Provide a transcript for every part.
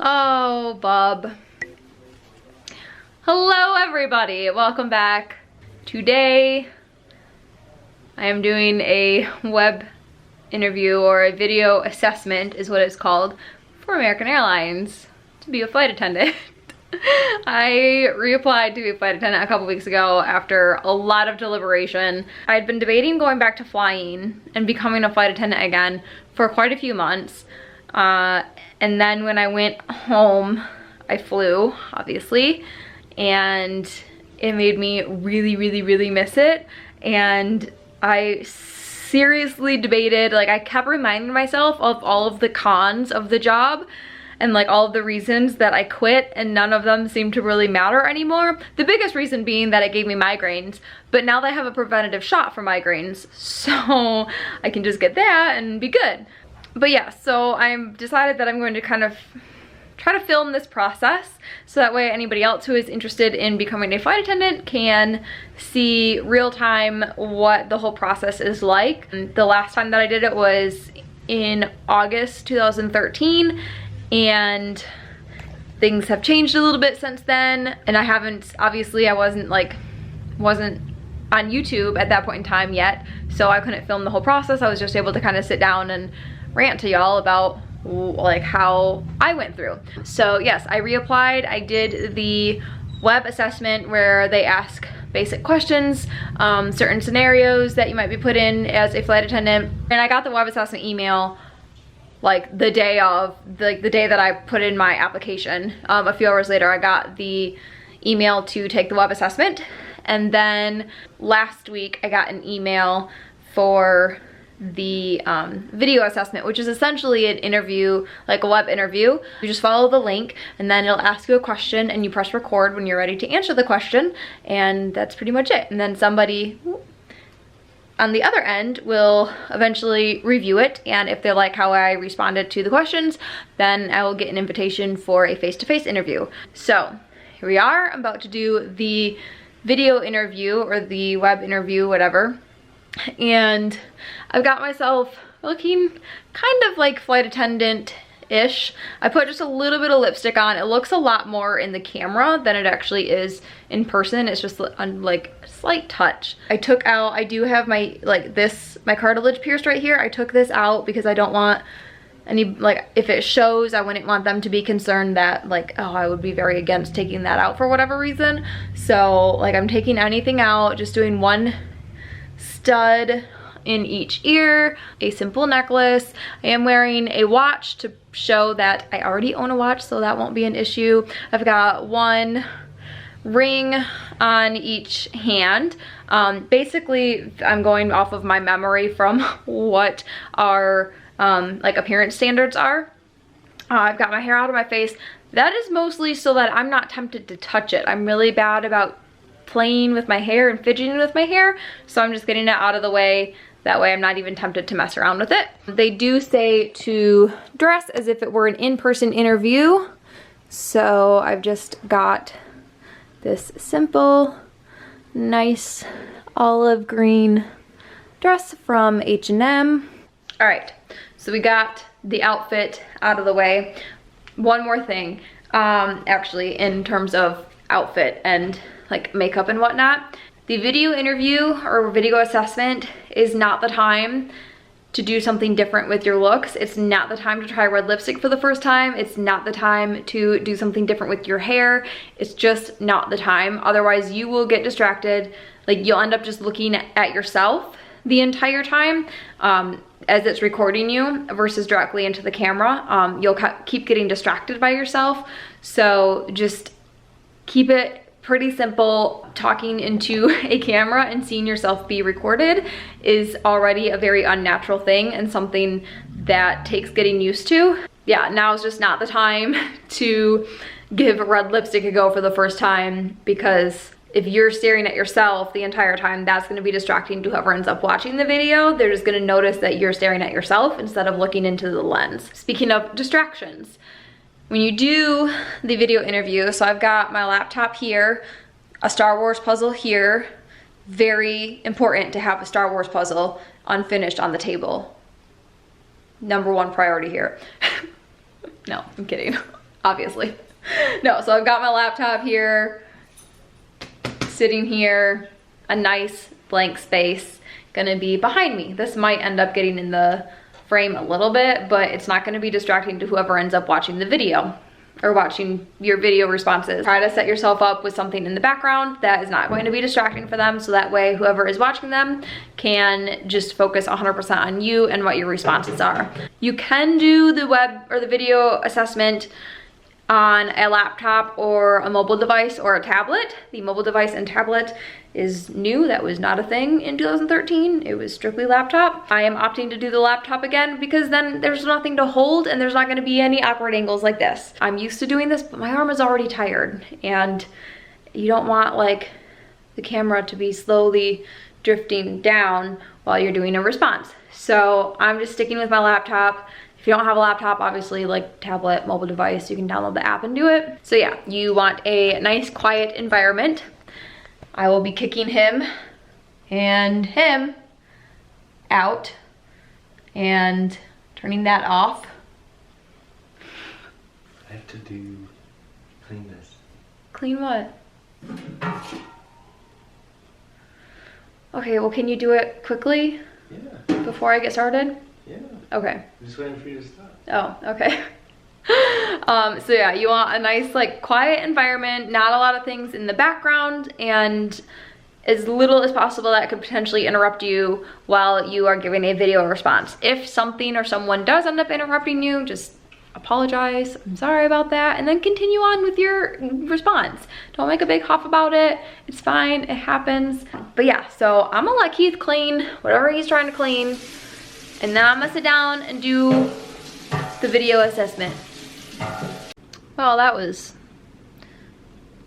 Oh, bub. Hello, everybody. Welcome back. Today, I am doing a web interview, or a video assessment is what it's called, for American Airlines to be a flight attendant. I reapplied to be a flight attendant a couple weeks ago after a lot of deliberation. I had been debating going back to flying and becoming a flight attendant again for quite a few months. And then when I went home, I flew, obviously, and it made me really miss it. And I seriously debated, like, I kept reminding myself of all of the cons of the job and like all of the reasons that I quit, and none of them seem to really matter anymore. The biggest reason being that it gave me migraines, but now they have a preventative shot for migraines, so I can just get that and be good. But yeah, so I've decided that I'm going to kind of try to film this process so that way anybody else who is interested in becoming a flight attendant can see real time what the whole process is like. And the last time that I did it was in August 2013, and things have changed a little bit since then, and I haven't, obviously I wasn't on YouTube at that point in time yet, so I couldn't film the whole process. I was just able to kind of sit down and rant to y'all about like how I went through. So yes, I reapplied. I did the web assessment where they ask basic questions, certain scenarios that you might be put in as a flight attendant, and I got the web assessment email like the day that I put in my application. A few hours later I got the email to take the web assessment, and then last week I got an email for the video assessment, which is essentially an interview, like a web interview. You just follow the link and then it'll ask you a question and you press record when you're ready to answer the question, and that's pretty much it. And then somebody on the other end will eventually review it, and if they like how I responded to the questions, then I will get an invitation for a face-to-face interview. So here we are. I'm about to do the video interview, or the web interview, whatever, and I've got myself looking kind of like flight attendant-ish. I put just a little bit of lipstick on. It looks a lot more in the camera than it actually is in person. It's just like a slight touch. I took out, I do have my, my cartilage pierced right here. I took this out because I don't want any, like, if it shows, I wouldn't want them to be concerned that, like, oh, I would be very against taking that out for whatever reason. So, like, I'm taking anything out, just doing one stud in each ear, a simple necklace. I am wearing a watch to show that I already own a watch, so that won't be an issue. I've got one ring on each hand. Basically, I'm going off of my memory from what our like appearance standards are. I've got my hair out of my face. That is mostly so that I'm not tempted to touch it. I'm really bad about playing with my hair and fidgeting with my hair, so I'm just getting it out of the way. That way I'm not even tempted to mess around with it. They do say to dress as if it were an in-person interview, so I've just got this simple, nice olive green dress from H&M. All right, so we got the outfit out of the way. One more thing, actually, in terms of outfit and like makeup and whatnot. The video interview or video assessment is not the time to do something different with your looks. It's not the time to try red lipstick for the first time. It's not the time to do something different with your hair. It's just not the time. Otherwise you will get distracted. Like, you'll end up just looking at yourself the entire time as it's recording you versus directly into the camera. You'll keep getting distracted by yourself. So just keep it pretty simple. Talking into a camera and seeing yourself be recorded is already a very unnatural thing and something that takes getting used to. Yeah, now is just not the time to give red lipstick a go for the first time, because if you're staring at yourself the entire time, that's going to be distracting to whoever ends up watching the video. They're just going to notice that you're staring at yourself instead of looking into the lens. Speaking of distractions, when you do the video interview, so I've got my laptop here, a Star Wars puzzle here. Very important to have a Star Wars puzzle unfinished on the table. #1 priority here. No, I'm kidding. obviously. No, so I've got my laptop here, sitting here, a nice blank space gonna be behind me. This might end up getting in the frame a little bit, but it's not gonna be distracting to whoever ends up watching the video or watching your video responses. Try to set yourself up with something in the background that is not going to be distracting for them, so that way whoever is watching them can just focus 100% on you and what your responses are. You can do the web or the video assessment on a laptop or a mobile device or a tablet. The mobile device and tablet is new. That was not a thing in 2013. It was strictly laptop. I am opting to do the laptop again because then there's nothing to hold and there's not gonna be any awkward angles like this. I'm used to doing this, but my arm is already tired and you don't want like the camera to be slowly drifting down while you're doing a response. So I'm just sticking with my laptop. If you don't have a laptop, obviously like tablet, mobile device, you can download the app and do it. So yeah, you want a nice quiet environment. I will be kicking him and him out and turning that off. I have to clean this. Clean what? Okay, well can you do it quickly? Yeah. Before I get started? Yeah. Okay. I'm just waiting for you to stop. Oh, okay. So yeah, you want a nice like quiet environment, not a lot of things in the background, and as little as possible that could potentially interrupt you while you are giving a video response. If something or someone does end up interrupting you, just apologize, I'm sorry about that, and then continue on with your response. Don't make a big huff about it. It's fine, it happens. But yeah, so I'm gonna let Keith clean whatever he's trying to clean, and then I'm gonna sit down and do the video assessment. Well, that was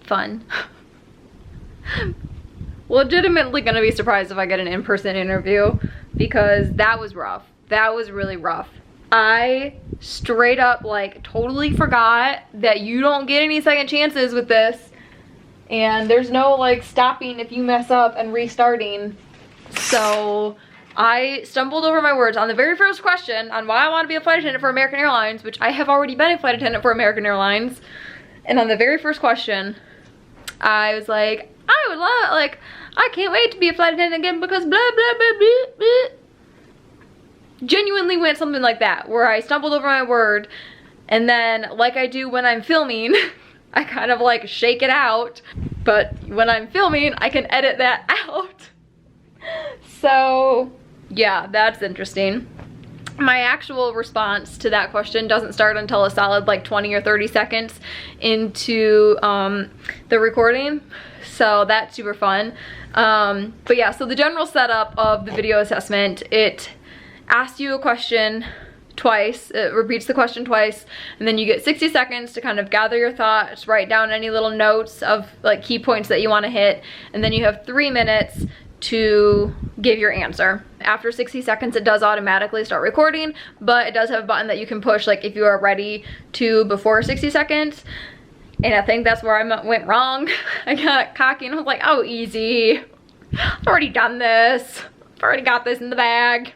fun. Legitimately gonna be surprised if I get an in-person interview because that was rough. That was really rough. I straight up like totally forgot that you don't get any second chances with this, and there's no like stopping if you mess up and restarting. So I stumbled over my words on the very first question on why I want to be a flight attendant for American Airlines, which I have already been a flight attendant for American Airlines. And on the very first question, I was like, I would love, like, I can't wait to be a flight attendant again because blah, blah, blah, blah, blah. Genuinely went something like that, where I stumbled over my word, and then, like I do when I'm filming, I kind of like shake it out, but when I'm filming, I can edit that out. So yeah, that's interesting. My actual response to that question doesn't start until a solid like 20 or 30 seconds into the recording. So that's super fun. But yeah, so the general setup of the video assessment, it asks you a question twice, it repeats the question twice, and then you get 60 seconds to kind of gather your thoughts, write down any little notes of like key points that you want to hit, and then you have 3 minutes to give your answer. After 60 seconds, it does automatically start recording, but it does have a button that you can push like if you are ready to before 60 seconds. And I think that's where I went wrong. I got cocky and I was like, oh, easy. I've already done this. I've already got this in the bag.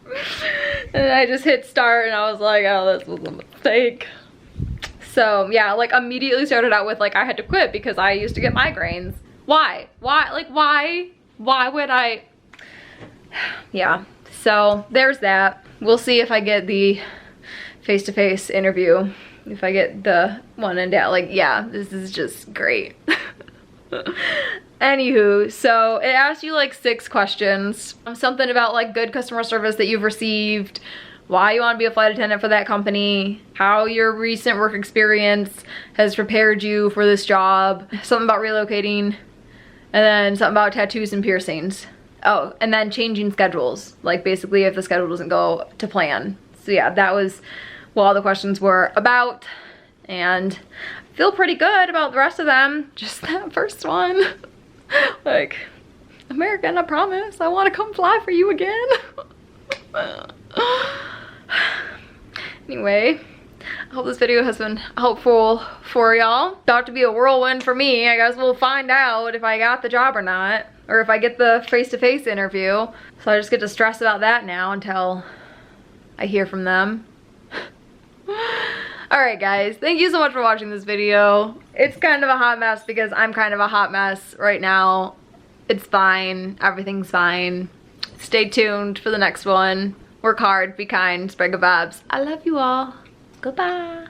And then I just hit start and I was like, oh, this was a mistake. So yeah, like immediately started out with like I had to quit because I used to get migraines. Why? Like why would I? Yeah, so there's that. We'll see if I get the face-to-face interview. If I get the one and down, like, yeah, this is just great. Anywho, so it asks you like 6 questions. Something about like good customer service that you've received, why you want to be a flight attendant for that company, how your recent work experience has prepared you for this job, something about relocating, and then something about tattoos and piercings. Oh, and then changing schedules, like basically if the schedule doesn't go to plan. So yeah, that was what all the questions were about, and I feel pretty good about the rest of them. Just that first one. Like, American, I promise, I want to come fly for you again. Anyway, I hope this video has been helpful for y'all. About to be a whirlwind for me. I guess we'll find out if I got the job or not, or if I get the face-to-face interview. So I just get to stress about that now until I hear from them. Alright guys, thank you so much for watching this video. It's kind of a hot mess because I'm kind of a hot mess right now. It's fine, everything's fine. Stay tuned for the next one. Work hard, be kind, spread good vibes. I love you all. Goodbye.